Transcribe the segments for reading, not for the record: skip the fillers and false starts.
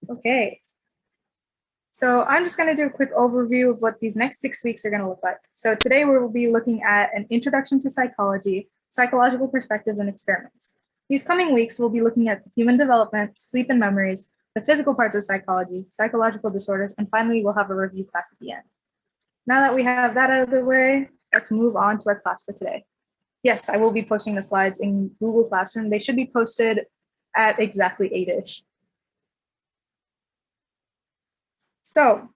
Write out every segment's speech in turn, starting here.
Okay, so I'm just going to do a quick overview of what these next 6 weeks are going to look like. So today we will be looking at an introduction to psychology, psychological perspectives, and experiments. These coming weeks, we'll be looking at human development, sleep and memories, the physical parts of psychology, psychological disorders, and finally, we'll have a review class at the end. Now that we have that out of the way, let's move on to our class for today. Yes, I will be posting the slides in Google Classroom. They should be posted at exactly 8-ish. So,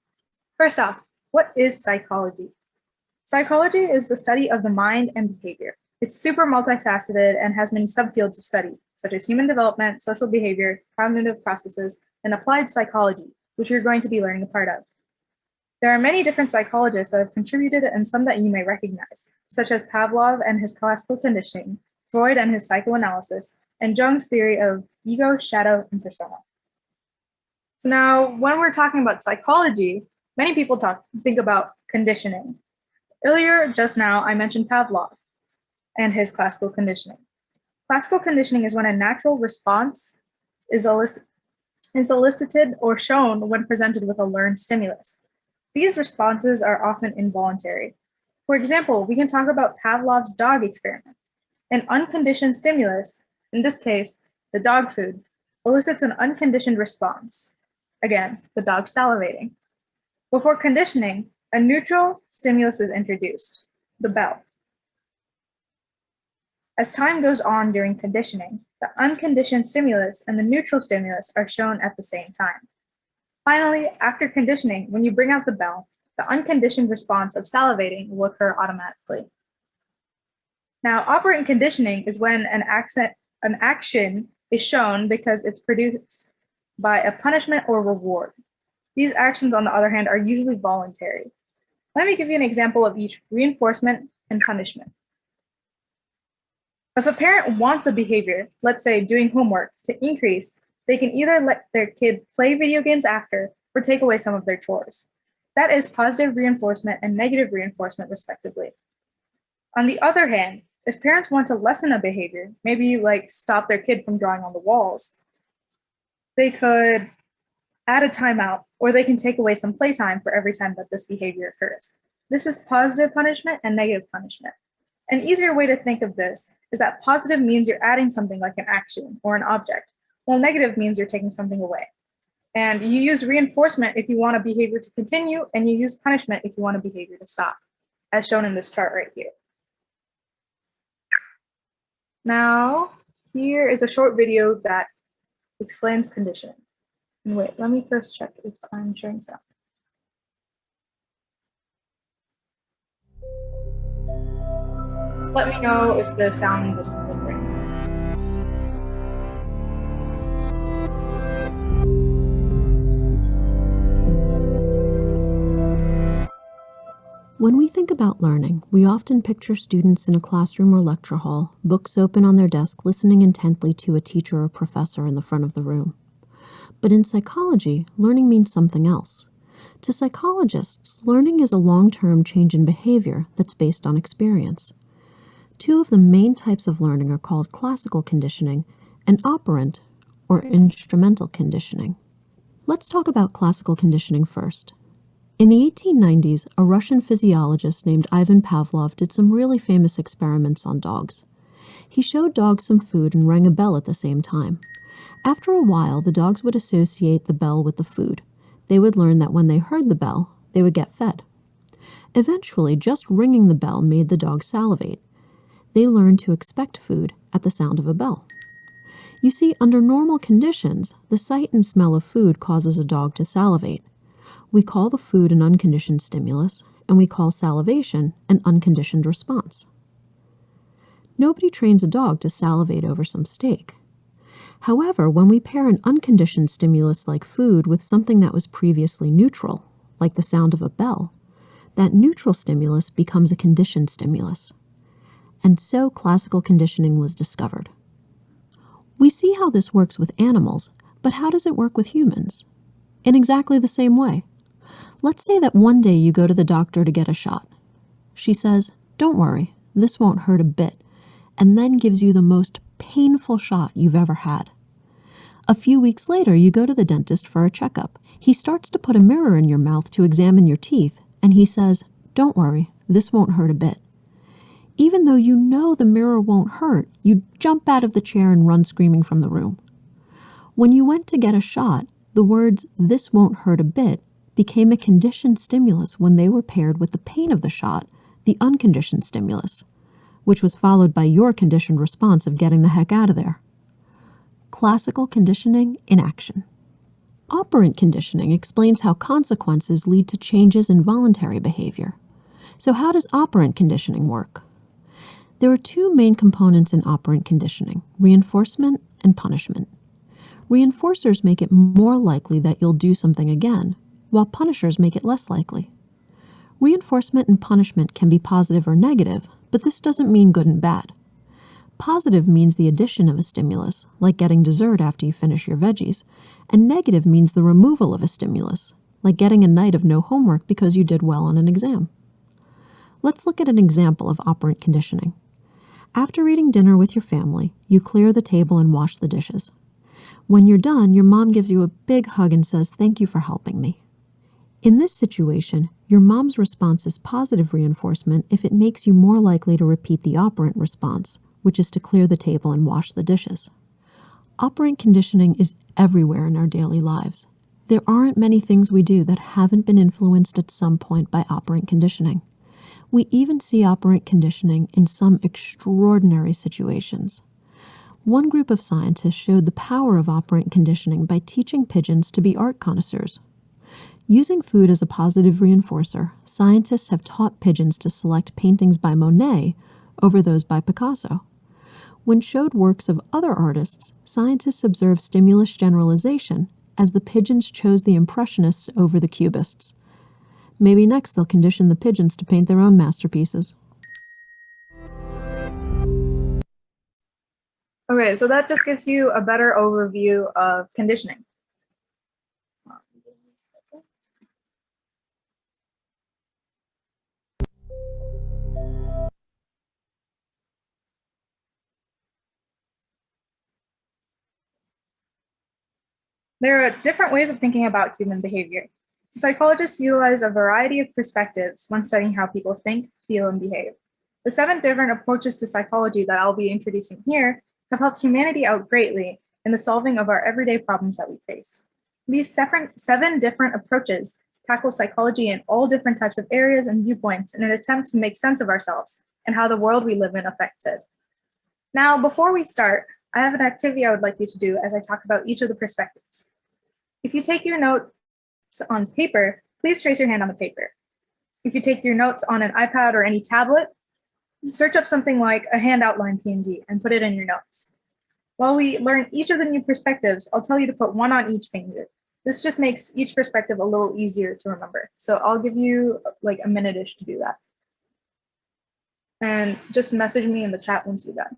first off, what is psychology? Psychology is the study of the mind and behavior. It's super multifaceted and has many subfields of study, such as human development, social behavior, cognitive processes, and applied psychology, which you're going to be learning a part of. There are many different psychologists that have contributed and some that you may recognize, such as Pavlov and his classical conditioning, Freud and his psychoanalysis, and Jung's theory of ego, shadow, and persona. So now, when we're talking about psychology, many people think about conditioning. Earlier, just now, I mentioned Pavlov and his classical conditioning. Classical conditioning is when a natural response is elicited or shown when presented with a learned stimulus. These responses are often involuntary. For example, we can talk about Pavlov's dog experiment. An unconditioned stimulus, in this case, the dog food, elicits an unconditioned response. Again, the dog salivating. Before conditioning, a neutral stimulus is introduced, the bell. As time goes on during conditioning, the unconditioned stimulus and the neutral stimulus are shown at the same time. Finally, after conditioning, when you bring out the bell, the unconditioned response of salivating will occur automatically. Now, operant conditioning is when an action is shown because it's produced by a punishment or reward. These actions, on the other hand, are usually voluntary. Let me give you an example of each: reinforcement and punishment. If a parent wants a behavior, let's say doing homework, to increase, they can either let their kid play video games after or take away some of their chores. That is positive reinforcement and negative reinforcement, respectively. On the other hand, if parents want to lessen a behavior, maybe like stop their kid from drawing on the walls, they could add a timeout, or they can take away some playtime for every time that this behavior occurs. This is positive punishment and negative punishment. An easier way to think of this is that positive means you're adding something like an action or an object, while negative means you're taking something away. And you use reinforcement if you want a behavior to continue, and you use punishment if you want a behavior to stop, as shown in this chart right here. Now, here is a short video that explains conditioning. And wait, let me first check if I'm showing sound. Let me know if the sound was right. When we think about learning, we often picture students in a classroom or lecture hall, books open on their desk, listening intently to a teacher or professor in the front of the room. But in psychology, learning means something else. To psychologists, learning is a long-term change in behavior that's based on experience. Two of the main types of learning are called classical conditioning and operant or instrumental conditioning. Let's talk about classical conditioning first. In the 1890s, a Russian physiologist named Ivan Pavlov did some really famous experiments on dogs. He showed dogs some food and rang a bell at the same time. After a while, the dogs would associate the bell with the food. They would learn that when they heard the bell, they would get fed. Eventually, just ringing the bell made the dogs salivate. They learned to expect food at the sound of a bell. You see, under normal conditions, the sight and smell of food causes a dog to salivate. We call the food an unconditioned stimulus, and we call salivation an unconditioned response. Nobody trains a dog to salivate over some steak. However, when we pair an unconditioned stimulus like food with something that was previously neutral, like the sound of a bell, that neutral stimulus becomes a conditioned stimulus. And so classical conditioning was discovered. We see how this works with animals, but how does it work with humans? In exactly the same way. Let's say that one day you go to the doctor to get a shot. She says, "Don't worry, this won't hurt a bit," and then gives you the most painful shot you've ever had. A few weeks later, you go to the dentist for a checkup. He starts to put a mirror in your mouth to examine your teeth, and he says, "Don't worry, this won't hurt a bit." Even though you know the mirror won't hurt, you jump out of the chair and run screaming from the room. When you went to get a shot, the words, "this won't hurt a bit," became a conditioned stimulus when they were paired with the pain of the shot, the unconditioned stimulus, which was followed by your conditioned response of getting the heck out of there. Classical conditioning in action. Operant conditioning explains how consequences lead to changes in voluntary behavior. So how does operant conditioning work? There are two main components in operant conditioning: reinforcement and punishment. Reinforcers make it more likely that you'll do something again, while punishers make it less likely. Reinforcement and punishment can be positive or negative, but this doesn't mean good and bad. Positive means the addition of a stimulus, like getting dessert after you finish your veggies, and negative means the removal of a stimulus, like getting a night of no homework because you did well on an exam. Let's look at an example of operant conditioning. After eating dinner with your family, you clear the table and wash the dishes. When you're done, your mom gives you a big hug and says, "Thank you for helping me." In this situation, your mom's response is positive reinforcement if it makes you more likely to repeat the operant response, which is to clear the table and wash the dishes. Operant conditioning is everywhere in our daily lives. There aren't many things we do that haven't been influenced at some point by operant conditioning. We even see operant conditioning in some extraordinary situations. One group of scientists showed the power of operant conditioning by teaching pigeons to be art connoisseurs. Using food as a positive reinforcer, scientists have taught pigeons to select paintings by Monet over those by Picasso. When showed works of other artists, scientists observed stimulus generalization as the pigeons chose the Impressionists over the Cubists. Maybe next they'll condition the pigeons to paint their own masterpieces. Okay, so that just gives you a better overview of conditioning. There are different ways of thinking about human behavior. Psychologists utilize a variety of perspectives when studying how people think, feel, and behave. The 7 different approaches to psychology that I'll be introducing here have helped humanity out greatly in the solving of our everyday problems that we face. These 7 different approaches tackle psychology in all different types of areas and viewpoints in an attempt to make sense of ourselves and how the world we live in affects it. Now, before we start, I have an activity I would like you to do as I talk about each of the perspectives. If you take your notes on paper, please trace your hand on the paper. If you take your notes on an iPad or any tablet, search up something like a hand outline PNG and put it in your notes. While we learn each of the new perspectives, I'll tell you to put one on each finger. This just makes each perspective a little easier to remember. So I'll give you like a minute-ish to do that. And just message me in the chat once you're done.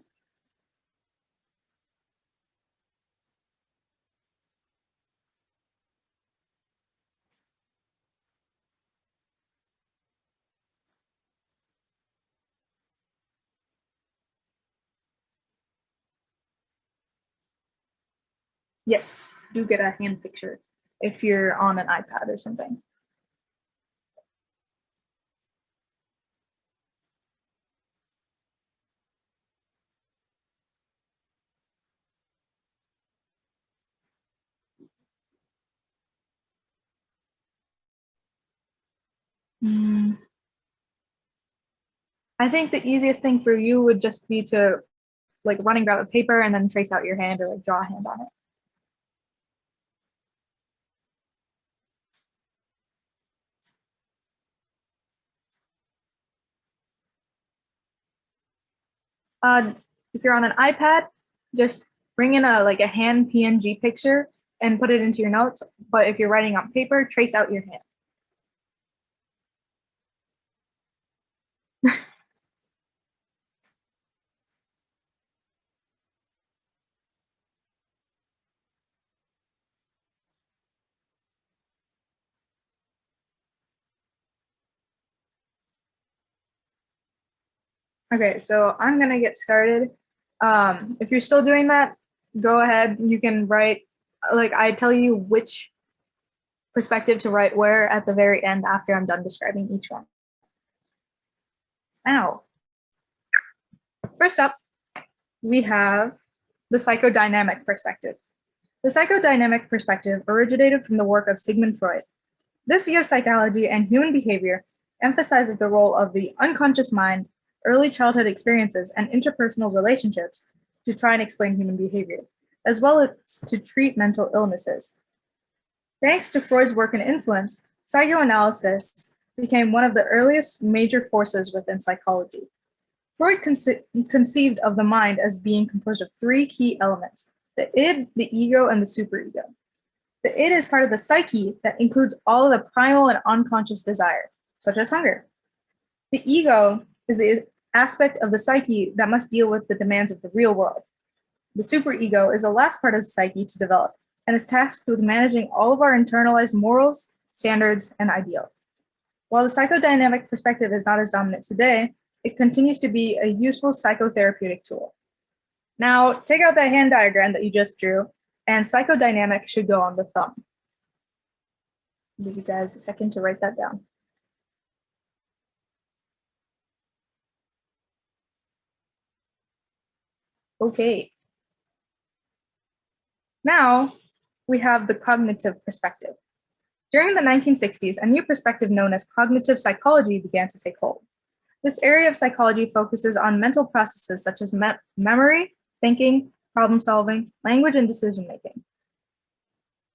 Yes, do get a hand picture if you're on an iPad or something. I think the easiest thing for you would just be to like run and grab a paper and then trace out your hand or like draw a hand on it. If you're on an iPad, just bring in a hand PNG picture and put it into your notes. But if you're writing on paper, trace out your hand. Okay, so I'm gonna get started. If you're still doing that, go ahead. You can write I tell you which perspective to write where at the very end after I'm done describing each one. Now, first up, we have the psychodynamic perspective. The psychodynamic perspective originated from the work of Sigmund Freud. This view of psychology and human behavior emphasizes the role of the unconscious mind, early childhood experiences, and interpersonal relationships to try and explain human behavior, as well as to treat mental illnesses. Thanks to Freud's work and influence, psychoanalysis became one of the earliest major forces within psychology. Freud conceived of the mind as being composed of three key elements: the id, the ego, and the superego. The id is part of the psyche that includes all of the primal and unconscious desire, such as hunger. The ego is the aspect of the psyche that must deal with the demands of the real world. The superego is the last part of the psyche to develop and is tasked with managing all of our internalized morals, standards, and ideals. While the psychodynamic perspective is not as dominant today, it continues to be a useful psychotherapeutic tool. Now, take out that hand diagram that you just drew, and psychodynamic should go on the thumb. I'll give you guys a second to write that down. Okay. Now, we have the cognitive perspective. During the 1960s, a new perspective known as cognitive psychology began to take hold. This area of psychology focuses on mental processes such as memory, thinking, problem solving, language, and decision making.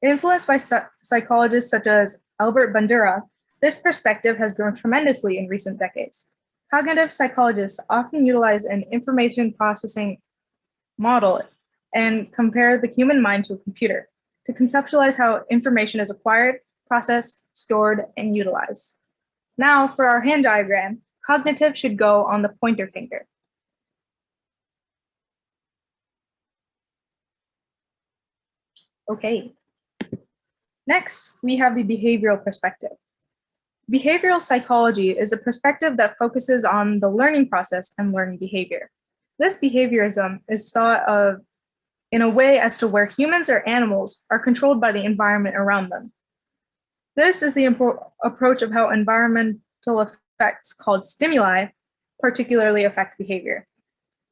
Influenced by psychologists such as Albert Bandura, this perspective has grown tremendously in recent decades. Cognitive psychologists often utilize an information processing model and compare the human mind to a computer to conceptualize how information is acquired, processed, stored, and utilized. Now, for our hand diagram, cognitive should go on the pointer finger. Okay. Next, we have the behavioral perspective. Behavioral psychology is a perspective that focuses on the learning process and learning behavior. This behaviorism is thought of in a way as to where humans or animals are controlled by the environment around them. This is the approach of how environmental effects called stimuli particularly affect behavior.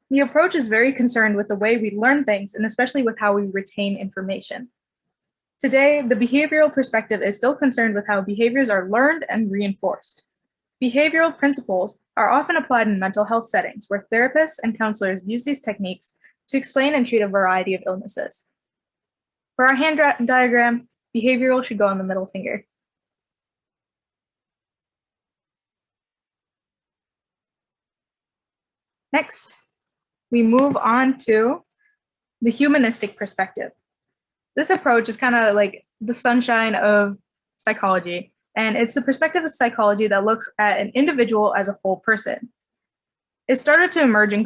The approach is very concerned with the way we learn things and especially with how we retain information. Today, the behavioral perspective is still concerned with how behaviors are learned and reinforced. Behavioral principles are often applied in mental health settings where therapists and counselors use these techniques to explain and treat a variety of illnesses. For our hand diagram, behavioral should go on the middle finger. Next, we move on to the humanistic perspective. This approach is kind of like the sunshine of psychology, and it's the perspective of psychology that looks at an individual as a whole person. It started to emerge in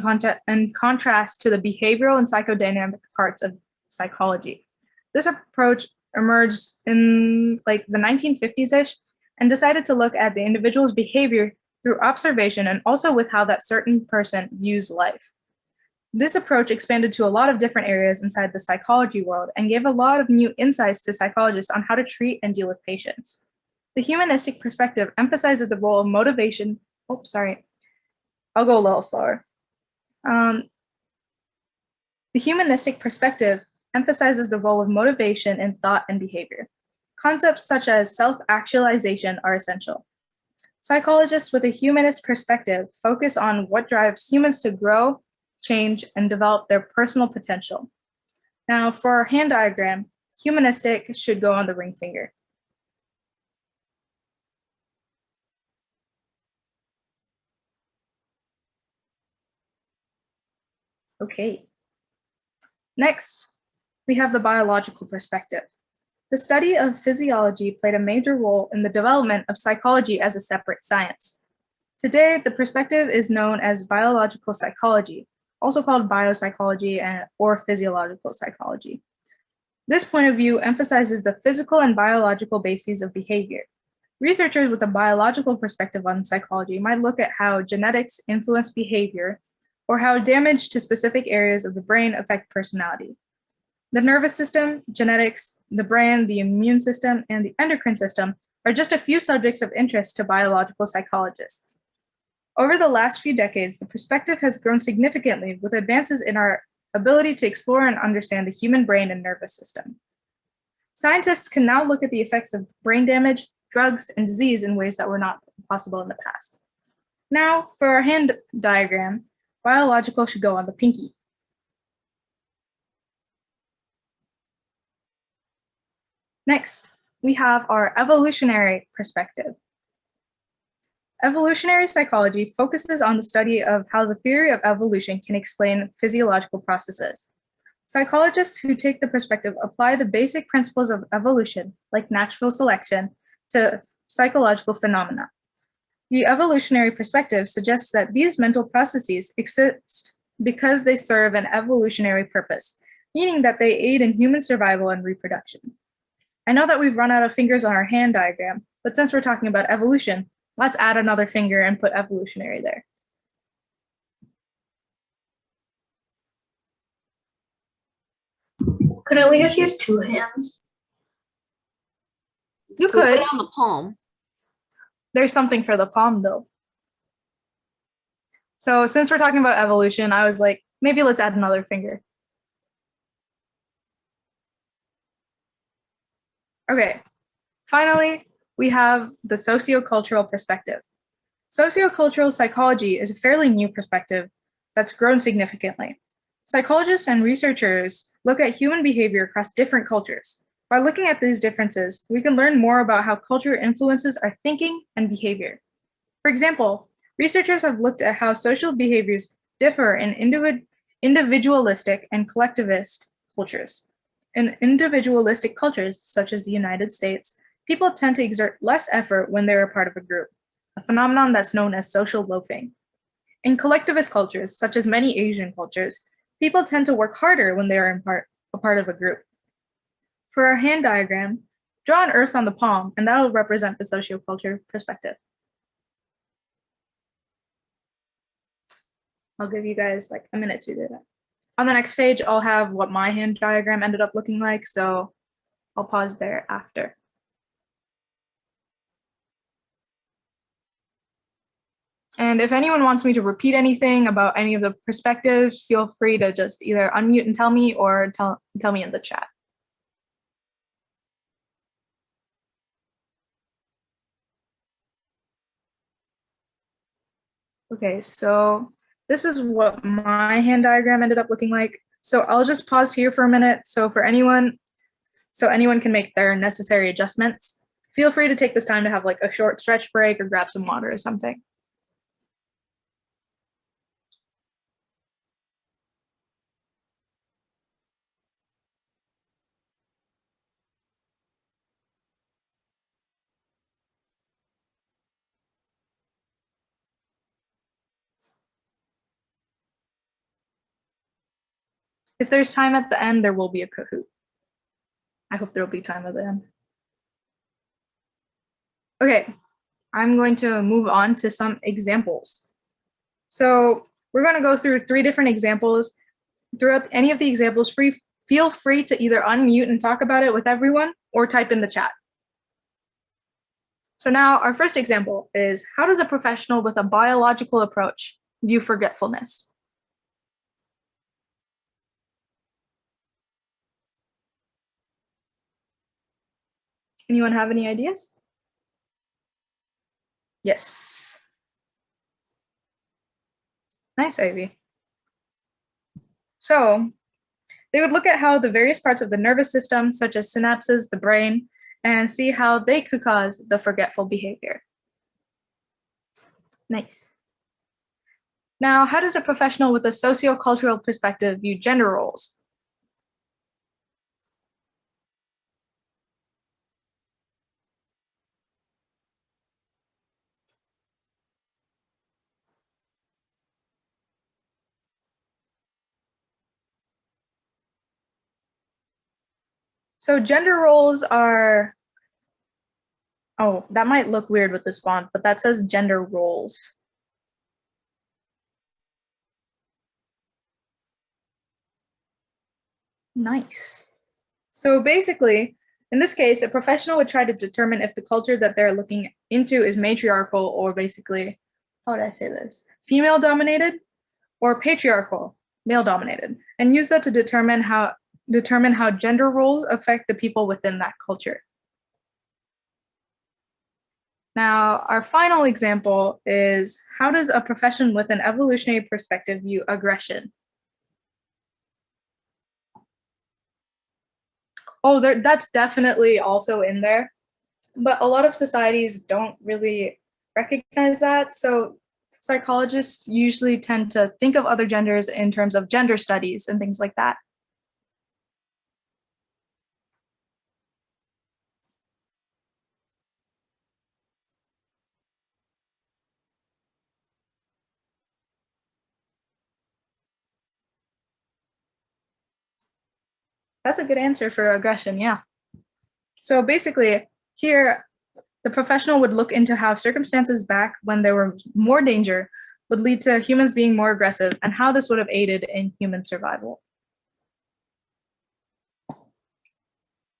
contrast to the behavioral and psychodynamic parts of psychology. This approach emerged in the 1950s-ish and decided to look at the individual's behavior through observation and also with how that certain person views life. This approach expanded to a lot of different areas inside the psychology world and gave a lot of new insights to psychologists on how to treat and deal with patients. The humanistic perspective emphasizes the role of motivation. I'll go a little slower. The humanistic perspective emphasizes the role of motivation in thought and behavior. Concepts such as self-actualization are essential. Psychologists with a humanist perspective focus on what drives humans to grow, change, and develop their personal potential. Now, for our hand diagram, humanistic should go on the ring finger. Okay. Next, we have the biological perspective. The study of physiology played a major role in the development of psychology as a separate science. Today, the perspective is known as biological psychology, also called biopsychology or physiological psychology. This point of view emphasizes the physical and biological bases of behavior. Researchers with a biological perspective on psychology might look at how genetics influence behavior or how damage to specific areas of the brain affect personality. The nervous system, genetics, the brain, the immune system, and the endocrine system are just a few subjects of interest to biological psychologists. Over the last few decades, the perspective has grown significantly with advances in our ability to explore and understand the human brain and nervous system. Scientists can now look at the effects of brain damage, drugs, and disease in ways that were not possible in the past. Now, for our hand diagram, biological should go on the pinky. Next, we have our evolutionary perspective. Evolutionary psychology focuses on the study of how the theory of evolution can explain physiological processes. Psychologists who take the perspective apply the basic principles of evolution, like natural selection, to psychological phenomena. The evolutionary perspective suggests that these mental processes exist because they serve an evolutionary purpose, meaning that they aid in human survival and reproduction. I know that we've run out of fingers on our hand diagram, but since we're talking about evolution, let's add another finger and put evolutionary there. Couldn't we just use two hands? You Put could. it on the palm. There's something for the palm though. So since we're talking about evolution, I was like, maybe let's add another finger. Okay, finally, we have the sociocultural perspective. Sociocultural psychology is a fairly new perspective that's grown significantly. Psychologists and researchers look at human behavior across different cultures. By looking at these differences, we can learn more about how culture influences our thinking and behavior. For example, researchers have looked at how social behaviors differ in individualistic and collectivist cultures. In individualistic cultures, such as the United States, people tend to exert less effort when they're a part of a group, a phenomenon that's known as social loafing. In collectivist cultures, such as many Asian cultures, people tend to work harder when they are a part of a group. For our hand diagram, draw an earth on the palm, and that will represent the socioculture perspective. I'll give you guys like a minute to do that. On the next page, I'll have what my hand diagram ended up looking like, so I'll pause there after. And if anyone wants me to repeat anything about any of the perspectives, feel free to just either unmute and tell me or tell me in the chat. Okay, so this is what my hand diagram ended up looking like. So I'll just pause here for a minute. So anyone can make their necessary adjustments. Feel free to take this time to have like a short stretch break or grab some water or something. If there's time at the end, there will be a Kahoot. I hope there will be time at the end. Okay, I'm going to move on to some examples. So we're going to go through 3 different examples. Throughout any of the examples, feel free to either unmute and talk about it with everyone or type in the chat. So now our first example is, how does a professional with a biological approach view forgetfulness? Anyone have any ideas? Yes. Nice, Ivy. So they would look at how the various parts of the nervous system, such as synapses, the brain, and see how they could cause the forgetful behavior. Nice. Now, how does a professional with a sociocultural perspective view gender roles? So gender roles are, oh, that might look weird with this font, but that says gender roles. Nice. So basically, in this case, a professional would try to determine if the culture that they're looking into is matriarchal or basically, how would I say this? Female dominated or patriarchal, male dominated, and use that to determine how gender roles affect the people within that culture. Now, our final example is, how does a profession with an evolutionary perspective view aggression? Oh, that's definitely also in there, but a lot of societies don't really recognize that. So psychologists usually tend to think of other genders in terms of gender studies and things like that. That's a good answer for aggression, yeah. So basically, here, the professional would look into how circumstances back when there were more danger would lead to humans being more aggressive and how this would have aided in human survival.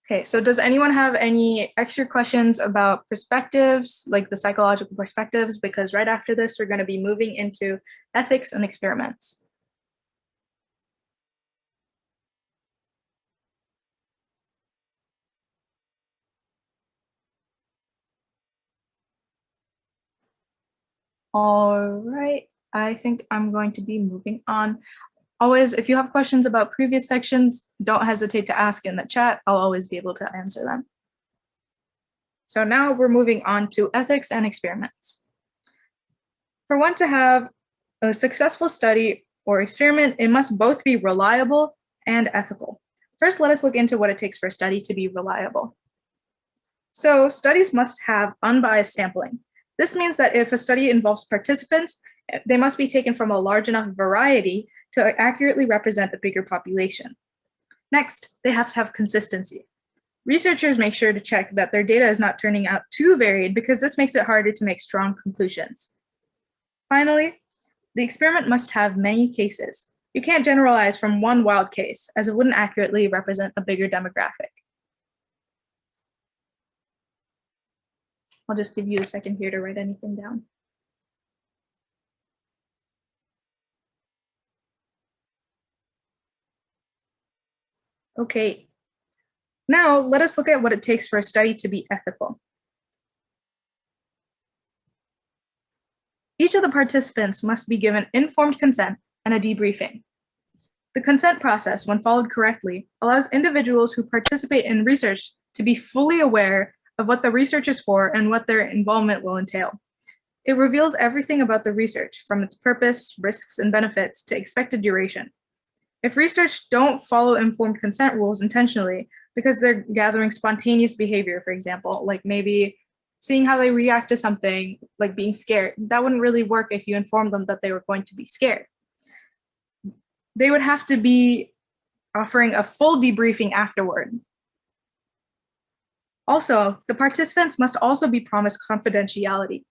Okay, so does anyone have any extra questions about perspectives, like the psychological perspectives? Because right after this, we're going to be moving into ethics and experiments. All right, I think I'm going to be moving on. Always, if you have questions about previous sections, don't hesitate to ask in the chat. I'll always be able to answer them. So now we're moving on to ethics and experiments. For one to have a successful study or experiment, it must both be reliable and ethical. First, let us look into what it takes for a study to be reliable. So studies must have unbiased sampling. This means that if a study involves participants, they must be taken from a large enough variety to accurately represent the bigger population. Next, they have to have consistency. Researchers make sure to check that their data is not turning out too varied because this makes it harder to make strong conclusions. Finally, the experiment must have many cases. You can't generalize from one wild case, as it wouldn't accurately represent a bigger demographic. I'll just give you a second here to write anything down. Okay, now let us look at what it takes for a study to be ethical. Each of the participants must be given informed consent and a debriefing. The consent process, when followed correctly, allows individuals who participate in research to be fully aware of what the research is for and what their involvement will entail. It reveals everything about the research, from its purpose, risks, and benefits to expected duration. If research don't follow informed consent rules intentionally because they're gathering spontaneous behavior, for example, like maybe seeing how they react to something, like being scared, that wouldn't really work if you informed them that they were going to be scared. They would have to be offering a full debriefing afterward. Also, the participants must also be promised confidentiality.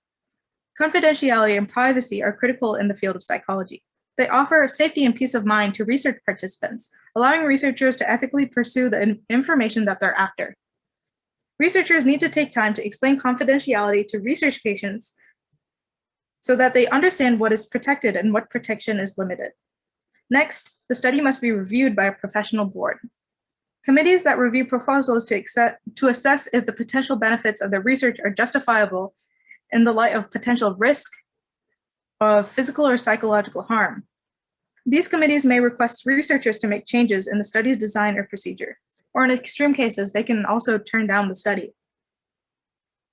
Confidentiality and privacy are critical in the field of psychology. They offer safety and peace of mind to research participants, allowing researchers to ethically pursue the information that they're after. Researchers need to take time to explain confidentiality to research patients so that they understand what is protected and what protection is limited. Next, the study must be reviewed by a professional board. Committees that review proposals to assess if the potential benefits of the research are justifiable in the light of potential risk of physical or psychological harm. These committees may request researchers to make changes in the study's design or procedure, or in extreme cases, they can also turn down the study.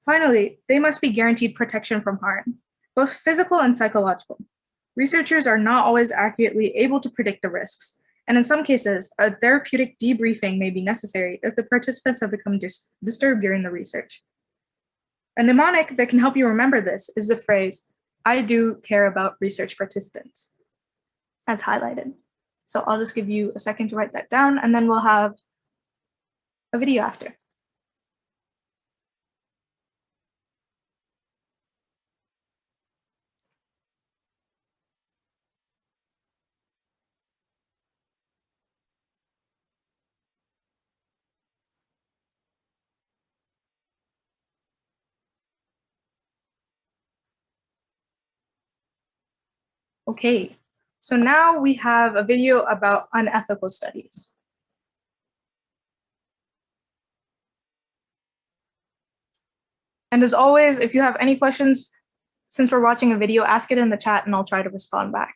Finally, they must be guaranteed protection from harm, both physical and psychological. Researchers are not always accurately able to predict the risks, and in some cases, a therapeutic debriefing may be necessary if the participants have become disturbed during the research. A mnemonic that can help you remember this is the phrase, "I do care about research participants," as highlighted. So I'll just give you a second to write that down, and then we'll have a video after. Okay, so now we have a video about unethical studies. And as always, if you have any questions, since we're watching a video, ask it in the chat and I'll try to respond back.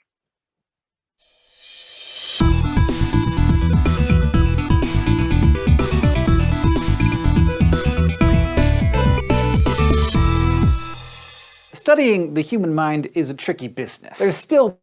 Studying the human mind is a tricky business. There's still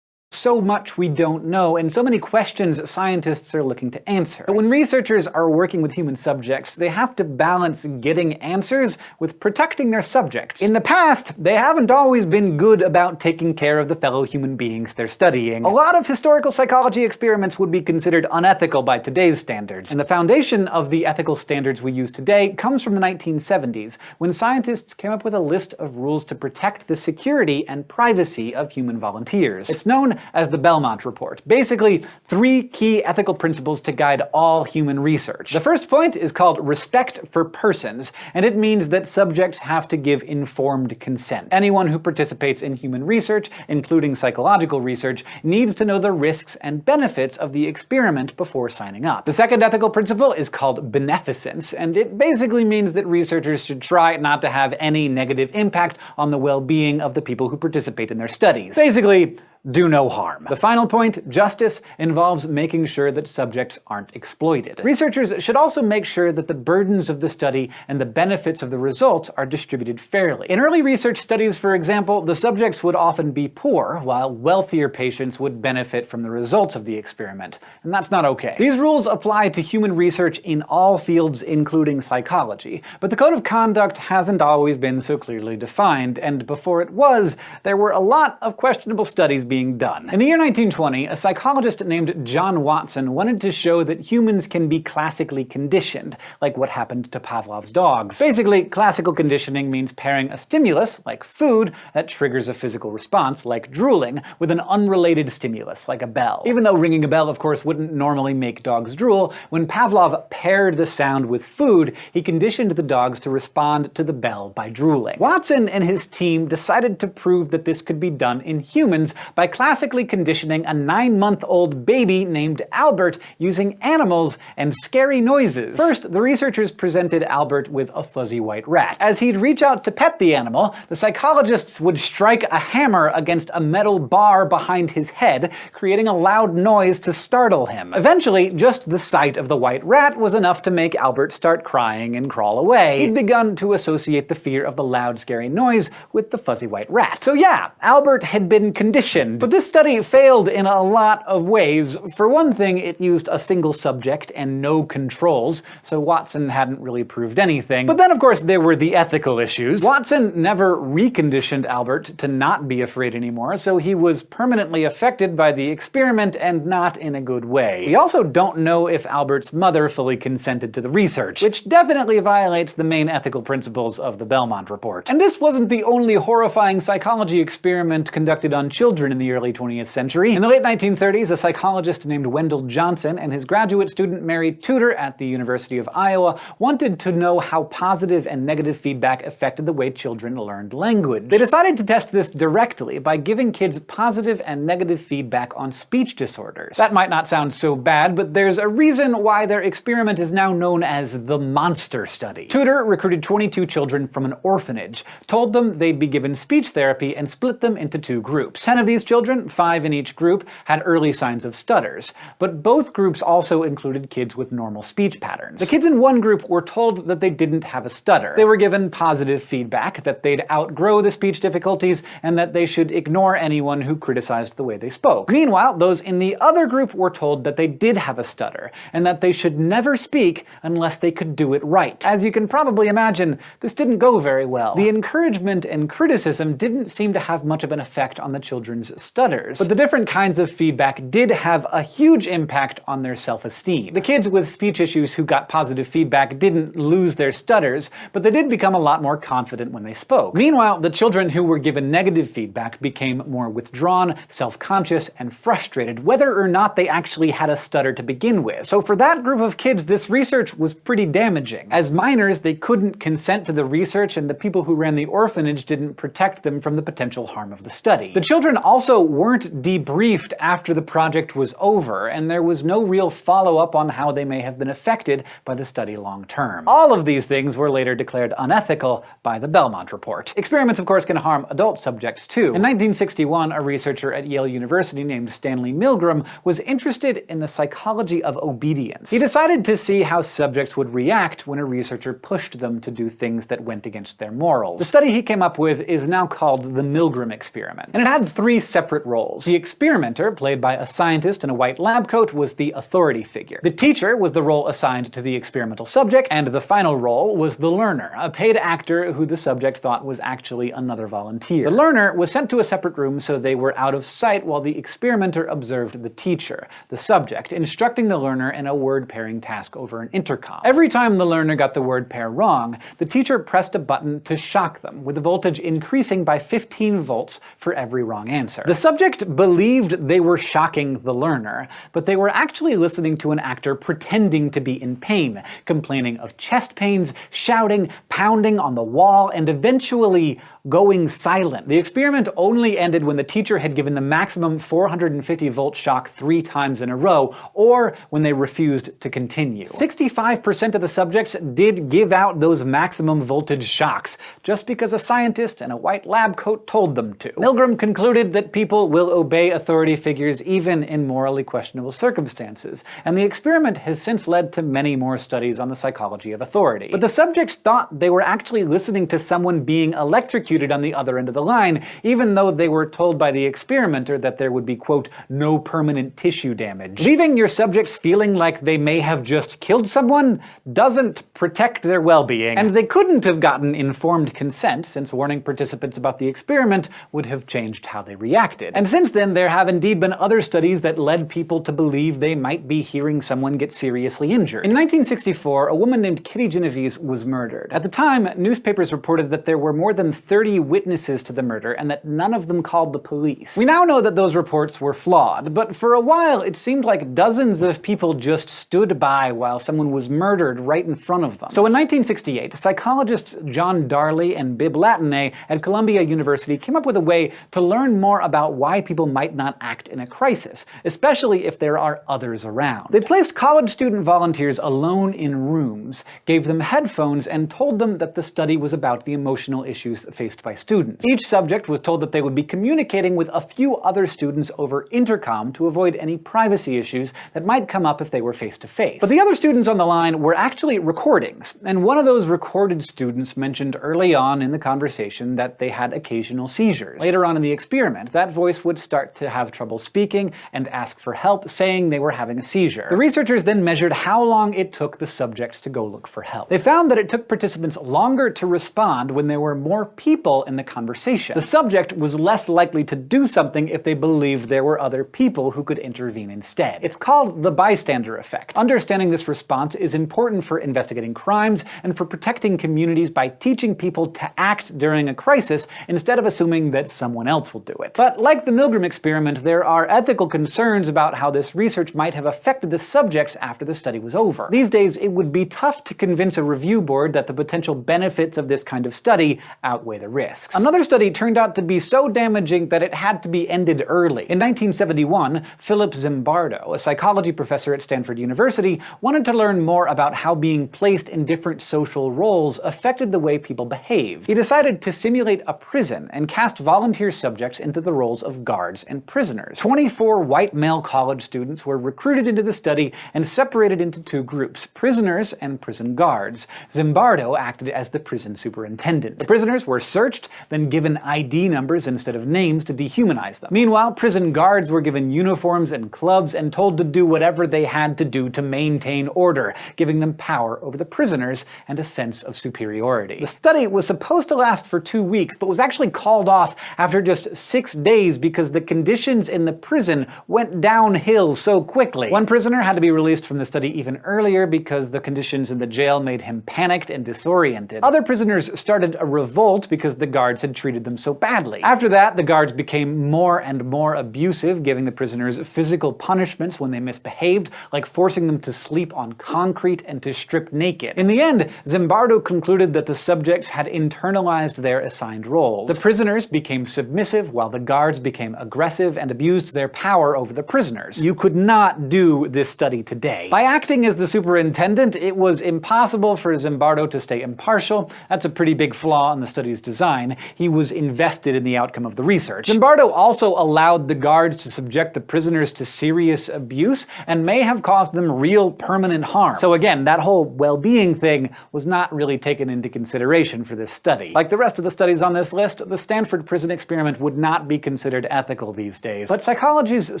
so much we don't know, and so many questions scientists are looking to answer. But when researchers are working with human subjects, they have to balance getting answers with protecting their subjects. In the past, they haven't always been good about taking care of the fellow human beings they're studying. A lot of historical psychology experiments would be considered unethical by today's standards, and the foundation of the ethical standards we use today comes from the 1970s, when scientists came up with a list of rules to protect the security and privacy of human volunteers. It's known as the Belmont Report. Basically, 3 key ethical principles to guide all human research. The first point is called respect for persons, and it means that subjects have to give informed consent. Anyone who participates in human research, including psychological research, needs to know the risks and benefits of the experiment before signing up. The second ethical principle is called beneficence, and it basically means that researchers should try not to have any negative impact on the well-being of the people who participate in their studies. Basically, do no harm. The final point, justice, involves making sure that subjects aren't exploited. Researchers should also make sure that the burdens of the study and the benefits of the results are distributed fairly. In early research studies, for example, the subjects would often be poor, while wealthier patients would benefit from the results of the experiment. And that's not okay. These rules apply to human research in all fields, including psychology. But the code of conduct hasn't always been so clearly defined, and before it was, there were a lot of questionable studies being done. In the year 1920, a psychologist named John Watson wanted to show that humans can be classically conditioned, like what happened to Pavlov's dogs. Basically, classical conditioning means pairing a stimulus, like food, that triggers a physical response, like drooling, with an unrelated stimulus, like a bell. Even though ringing a bell, of course, wouldn't normally make dogs drool, when Pavlov paired the sound with food, he conditioned the dogs to respond to the bell by drooling. Watson and his team decided to prove that this could be done in humans by classically conditioning a 9-month-old baby named Albert using animals and scary noises. First, the researchers presented Albert with a fuzzy white rat. As he'd reach out to pet the animal, the psychologists would strike a hammer against a metal bar behind his head, creating a loud noise to startle him. Eventually, just the sight of the white rat was enough to make Albert start crying and crawl away. He'd begun to associate the fear of the loud, scary noise with the fuzzy white rat. So yeah, Albert had been conditioned. But this study failed in a lot of ways. For one thing, it used a single subject and no controls, so Watson hadn't really proved anything. But then, of course, there were the ethical issues. Watson never reconditioned Albert to not be afraid anymore, so he was permanently affected by the experiment and not in a good way. We also don't know if Albert's mother fully consented to the research, which definitely violates the main ethical principles of the Belmont Report. And this wasn't the only horrifying psychology experiment conducted on children in the early 20th century. In the late 1930s, a psychologist named Wendell Johnson and his graduate student Mary Tudor at the University of Iowa wanted to know how positive and negative feedback affected the way children learned language. They decided to test this directly by giving kids positive and negative feedback on speech disorders. That might not sound so bad, but there's a reason why their experiment is now known as the Monster Study. Tudor recruited 22 children from an orphanage, told them they'd be given speech therapy, and split them into 2 groups. 10 of these children, 5 in each group, had early signs of stutters, but both groups also included kids with normal speech patterns. The kids in one group were told that they didn't have a stutter. They were given positive feedback, that they'd outgrow the speech difficulties, and that they should ignore anyone who criticized the way they spoke. Meanwhile, those in the other group were told that they did have a stutter, and that they should never speak unless they could do it right. As you can probably imagine, this didn't go very well. The encouragement and criticism didn't seem to have much of an effect on the children's stutters, but the different kinds of feedback did have a huge impact on their self-esteem. The kids with speech issues who got positive feedback didn't lose their stutters, but they did become a lot more confident when they spoke. Meanwhile, the children who were given negative feedback became more withdrawn, self-conscious, and frustrated, whether or not they actually had a stutter to begin with. So for that group of kids, this research was pretty damaging. As minors, they couldn't consent to the research, and the people who ran the orphanage didn't protect them from the potential harm of the study. The children also also weren't debriefed after the project was over, and there was no real follow-up on how they may have been affected by the study long-term. All of these things were later declared unethical by the Belmont Report. Experiments, of course, can harm adult subjects too. In 1961, a researcher at Yale University named Stanley Milgram was interested in the psychology of obedience. He decided to see how subjects would react when a researcher pushed them to do things that went against their morals. The study he came up with is now called the MILGRAM experiment, and it had 3 separate roles. The experimenter, played by a scientist in a white lab coat, was the authority figure. The teacher was the role assigned to the experimental subject, and the final role was the learner, a paid actor who the subject thought was actually another volunteer. The learner was sent to a separate room so they were out of sight while the experimenter observed the teacher, the subject, instructing the learner in a word pairing task over an intercom. Every time the learner got the word pair wrong, the teacher pressed a button to shock them, with the voltage increasing by 15 volts for every wrong answer. The subject believed they were shocking the learner, but they were actually listening to an actor pretending to be in pain, complaining of chest pains, shouting, pounding on the wall, and eventually going silent. The experiment only ended when the teacher had given the maximum 450-volt shock 3 times in a row, or when they refused to continue. 65% of the subjects did give out those maximum voltage shocks, just because a scientist in a white lab coat told them to. Milgram concluded that people will obey authority figures even in morally questionable circumstances, and the experiment has since led to many more studies on the psychology of authority. But the subjects thought they were actually listening to someone being electrocuted on the other end of the line, even though they were told by the experimenter that there would be, quote, no permanent tissue damage. Leaving your subjects feeling like they may have just killed someone doesn't protect their well-being. And they couldn't have gotten informed consent, since warning participants about the experiment would have changed how they reacted. And since then, there have indeed been other studies that led people to believe they might be hearing someone get seriously injured. In 1964, a woman named Kitty Genovese was murdered. At the time, newspapers reported that there were more than 30 witnesses to the murder, and that none of them called the police. We now know that those reports were flawed, but for a while it seemed like dozens of people just stood by while someone was murdered right in front of them. So in 1968, psychologists John Darley and Bibb Latané at Columbia University came up with a way to learn more about why people might not act in a crisis, especially if there are others around. They placed college student volunteers alone in rooms, gave them headphones, and told them that the study was about the emotional issues faced by students. Each subject was told that they would be communicating with a few other students over intercom to avoid any privacy issues that might come up if they were face-to-face. But the other students on the line were actually recordings, and one of those recorded students mentioned early on in the conversation that they had occasional seizures. Later on in the experiment, that voice would start to have trouble speaking and ask for help, saying they were having a seizure. The researchers then measured how long it took the subjects to go look for help. They found that it took participants longer to respond when there were more people in the conversation. The subject was less likely to do something if they believed there were other people who could intervene instead. It's called the bystander effect. Understanding this response is important for investigating crimes and for protecting communities by teaching people to act during a crisis instead of assuming that someone else will do it. But like the Milgram experiment, there are ethical concerns about how this research might have affected the subjects after the study was over. These days, it would be tough to convince a review board that the potential benefits of this kind of study outweigh the risks. Another study turned out to be so damaging that it had to be ended early. In 1971, Philip Zimbardo, a psychology professor at Stanford University, wanted to learn more about how being placed in different social roles affected the way people behaved. He decided to simulate a prison and cast volunteer subjects into the roles of guards and prisoners. 24 white male college students were recruited into the study and separated into 2 groups, prisoners and prison guards. Zimbardo acted as the prison superintendent. The prisoners were searched, then given ID numbers instead of names to dehumanize them. Meanwhile, prison guards were given uniforms and clubs and told to do whatever they had to do to maintain order, giving them power over the prisoners and a sense of superiority. The study was supposed to last for 2 weeks, but was actually called off after just 6 days because the conditions in the prison went downhill so quickly. One prisoner had to be released from the study even earlier because the conditions in the jail made him panicked and disoriented. Other prisoners started a revolt because the guards had treated them so badly. After that, the guards became more and more abusive, giving the prisoners physical punishments when they misbehaved, like forcing them to sleep on concrete and to strip naked. In the end, Zimbardo concluded that the subjects had internalized their assigned roles. The prisoners became submissive while the guards guards became aggressive and abused their power over the prisoners. You could not do this study today. By acting as the superintendent, it was impossible for Zimbardo to stay impartial. That's a pretty big flaw in the study's design. He was invested in the outcome of the research. Zimbardo also allowed the guards to subject the prisoners to serious abuse and may have caused them real permanent harm. So again, that whole well-being thing was not really taken into consideration for this study. Like the rest of the studies on this list, the Stanford prison experiment would not be considered ethical these days. But psychology's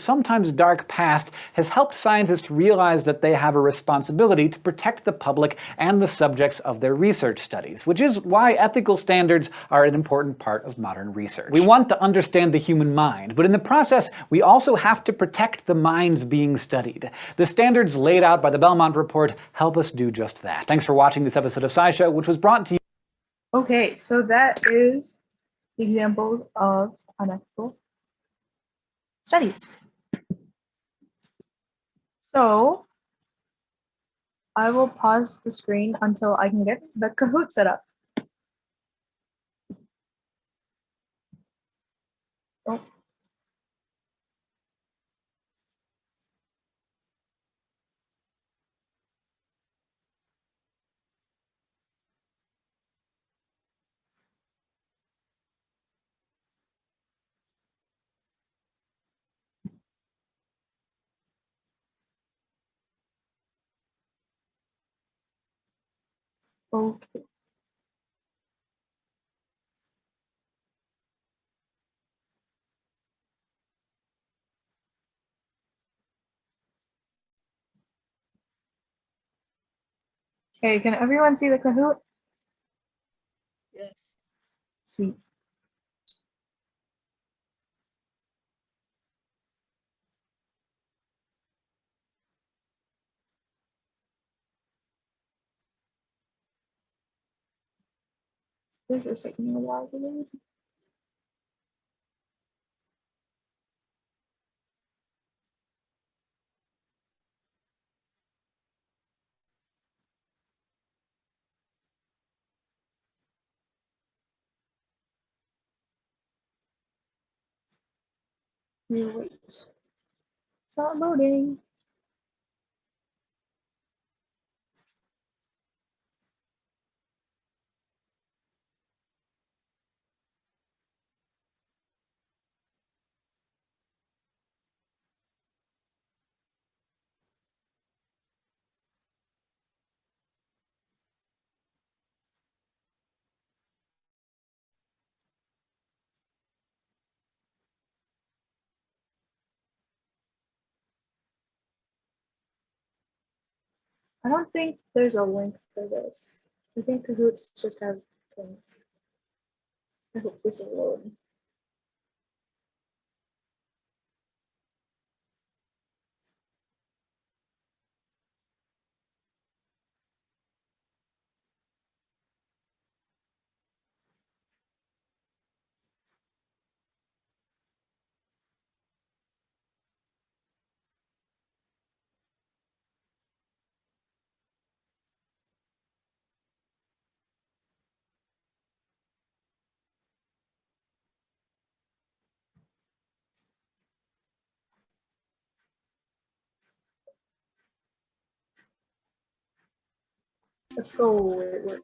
sometimes dark past has helped scientists realize that they have a responsibility to protect the public and the subjects of their research studies, which is why ethical standards are an important part of modern research. We want to understand the human mind, but in the process, we also have to protect the minds being studied. The standards laid out by the Belmont Report help us do just that. Thanks for watching this episode of SciShow, which was brought to you. Okay, so that is examples of unethical studies. So I will pause the screen until I can get the Kahoot set up. Oh. Okay. Okay, can everyone see the Kahoot? Yes. Sweet. This is taking a while to load. Wait. It's not loading. I don't think there's a link for this. I think Kahoots just have things. I hope this will load. Let's go. It worked.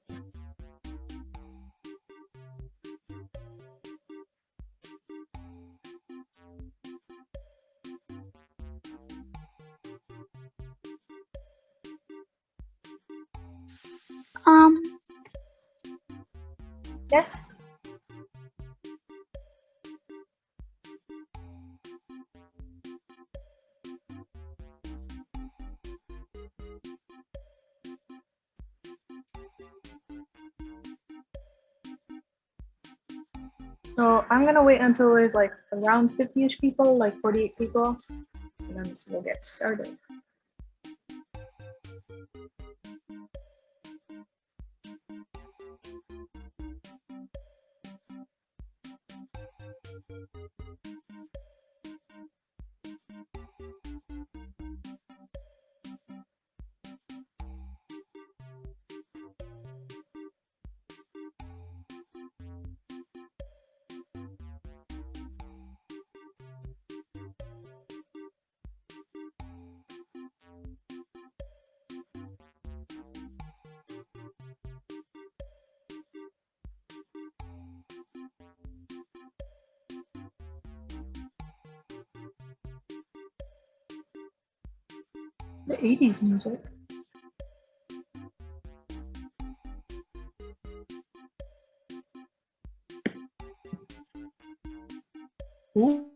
Yes? So I'm gonna wait until there's like around 50-ish people, like 48 people, and then we'll get started. The 80s music. Ooh.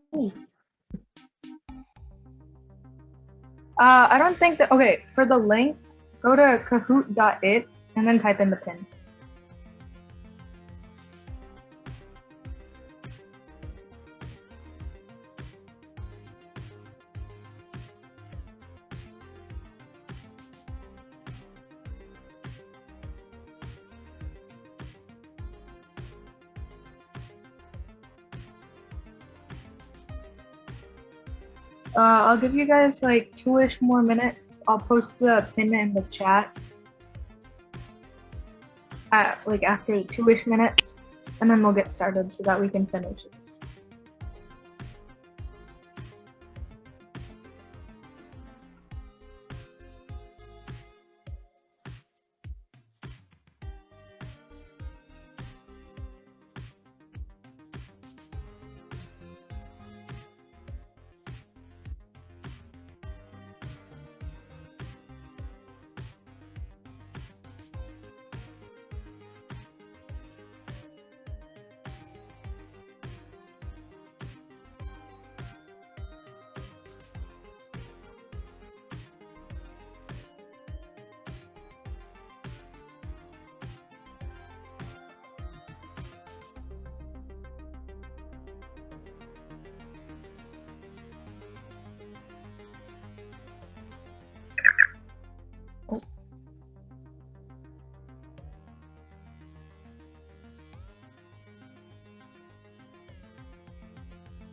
I don't think that, okay, for the link, go to kahoot.it and then type in the pin. I'll give you guys like 2-ish more minutes. I'll post the pin in the chat at like after 2-ish minutes, and then we'll get started so that we can finish this.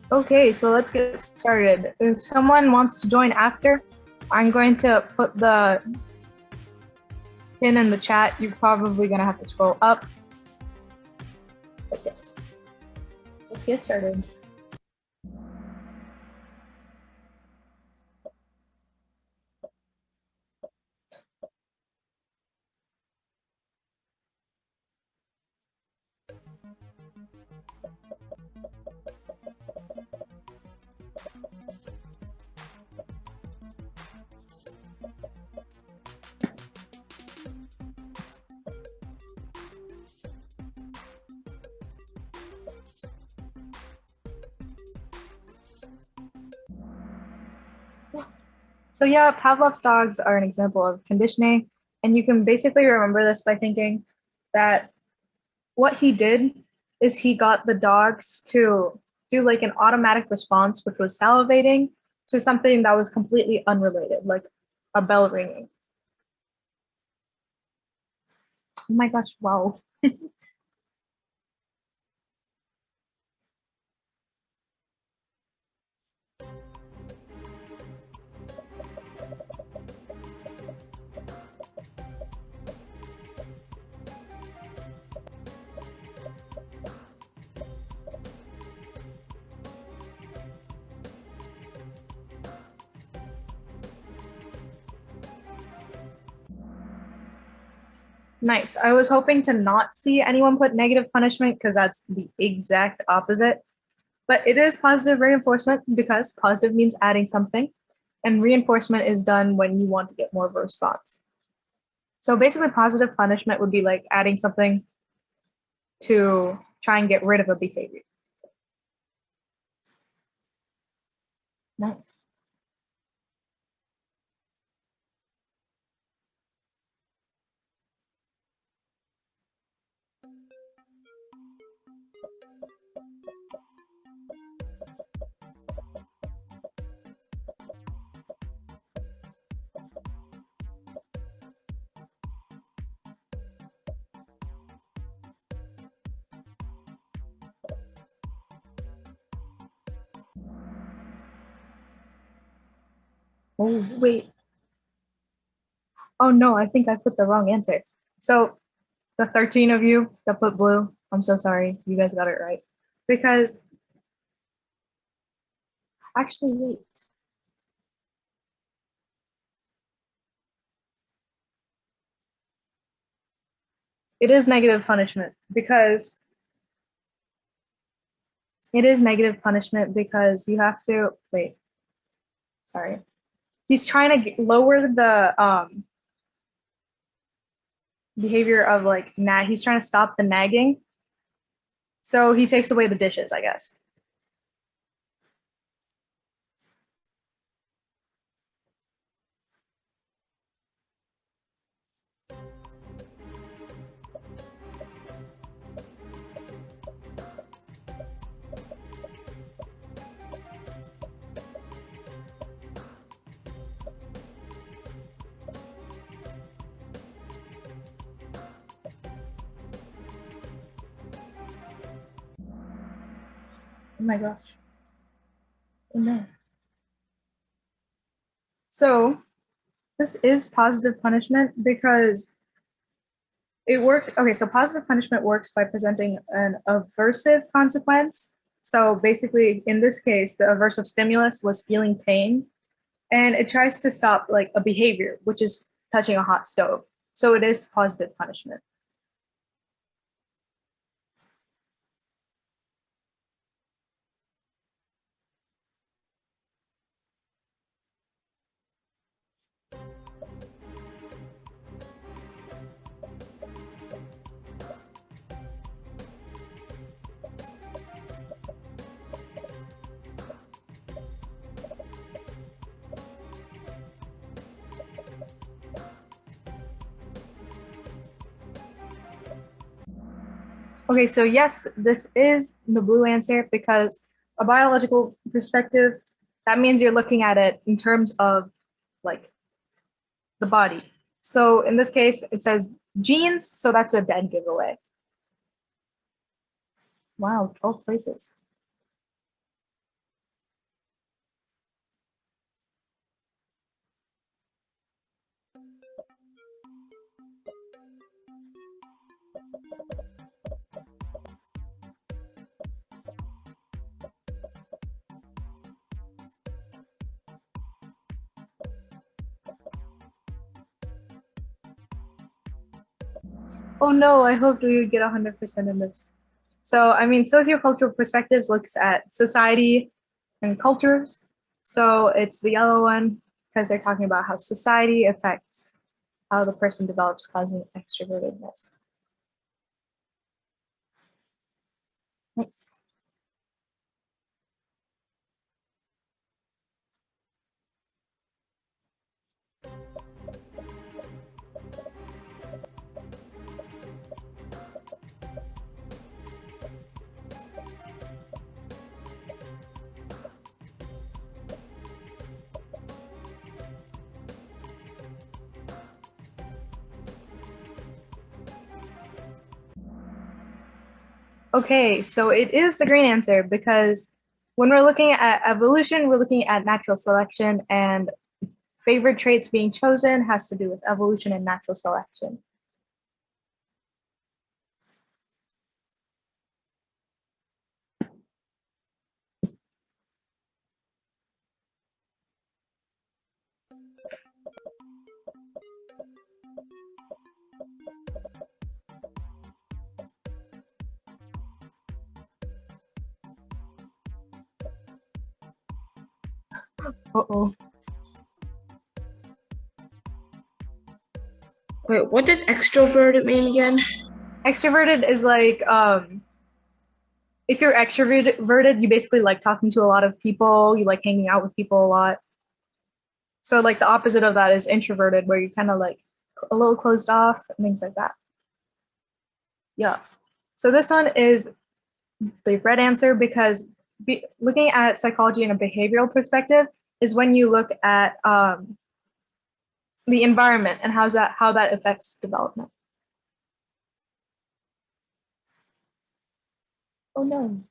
Okay, so let's get started. If someone wants to join after, I'm going to put the pin in the chat. You're probably gonna have to scroll up. But yes, let's get started. So yeah, Pavlov's dogs are an example of conditioning, and you can basically remember this by thinking that what he did is he got the dogs to do like an automatic response, which was salivating, to something that was completely unrelated, like a bell ringing. Oh my gosh, wow. Nice. I was hoping to not see anyone put negative punishment because that's the exact opposite. But it is positive reinforcement because positive means adding something, and reinforcement is done when you want to get more of a response. So basically, positive punishment would be like adding something to try and get rid of a behavior. Nice. Oh, wait. Oh no, I think I put the wrong answer. So the 13 of you that put blue, I'm so sorry. You guys got it right. Because actually, wait. It is negative punishment because you have to, wait, sorry. he's trying to lower the behavior of like he's trying to stop the nagging. So he takes away the dishes, I guess. Oh my gosh. Oh no. So this is positive punishment because it works. Okay, so positive punishment works by presenting an aversive consequence. So basically, in this case, the aversive stimulus was feeling pain, and it tries to stop like a behavior, which is touching a hot stove. So it is positive punishment. Okay, so yes, this is the blue answer because a biological perspective, that means you're looking at it in terms of like the body. So in this case, it says genes, so that's a dead giveaway. Wow, 12 places. Oh no, I hoped we would get 100% in this. So, I mean, sociocultural perspectives looks at society and cultures. So it's the yellow one because they're talking about how society affects how the person develops causing extrovertedness. Nice. Okay, so it is the green answer because when we're looking at evolution, we're looking at natural selection, and favorite traits being chosen has to do with evolution and natural selection. Uh-oh. Wait, what does extroverted mean again? Extroverted is like if you're extroverted, you basically like talking to a lot of people, you like hanging out with people a lot. So like the opposite of that is introverted, where you're kind of like a little closed off and things like that. Yeah. So this one is the red answer because looking at psychology in a behavioral perspective is when you look at the environment and how that affects development. Oh no.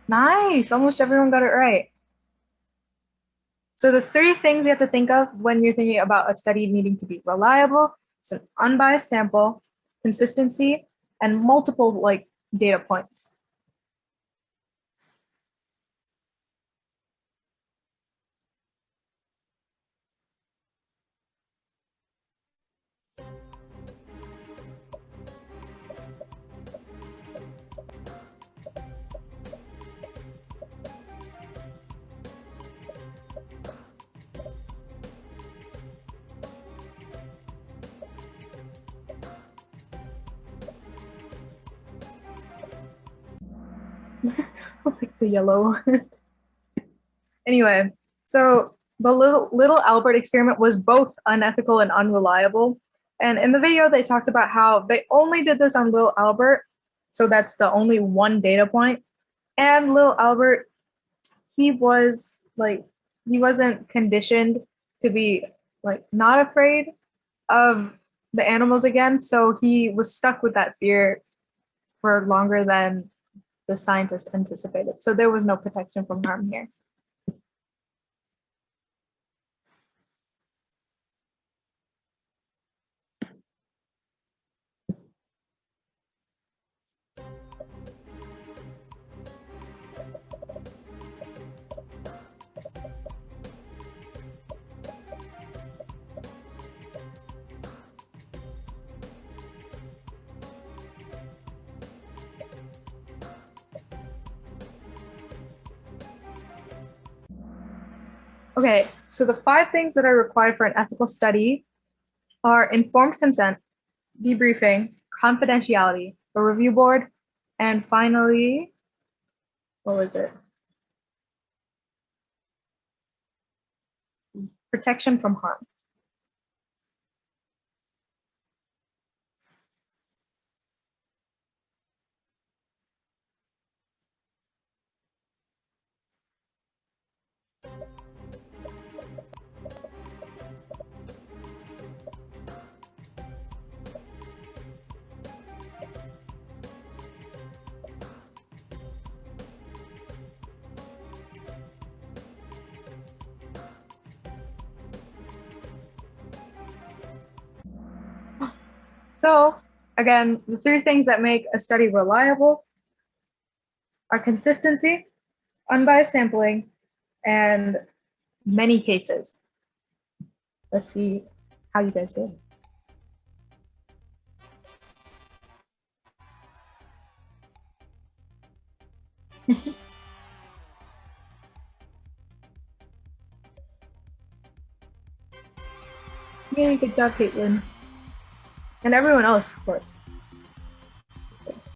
Nice, almost everyone got it right. So the three things you have to think of when you're thinking about a study needing to be reliable, It's an unbiased sample, consistency, and multiple data points. Like the yellow. Anyway, so the little Albert experiment was both unethical and unreliable. And in the video, they talked about how they only did this on little Albert. So that's the only one data point. And little Albert, he wasn't conditioned to be not afraid of the animals again. So he was stuck with that fear for longer than the scientists anticipated. So there was no protection from harm here. Okay, so the 5 things that are required for an ethical study are informed consent, debriefing, confidentiality, a review board, and finally, what was it? Protection from harm. So again, the 3 things that make a study reliable are consistency, unbiased sampling, and many cases. Let's see how you guys did. Yay, good job, Caitlin. And everyone else, of course.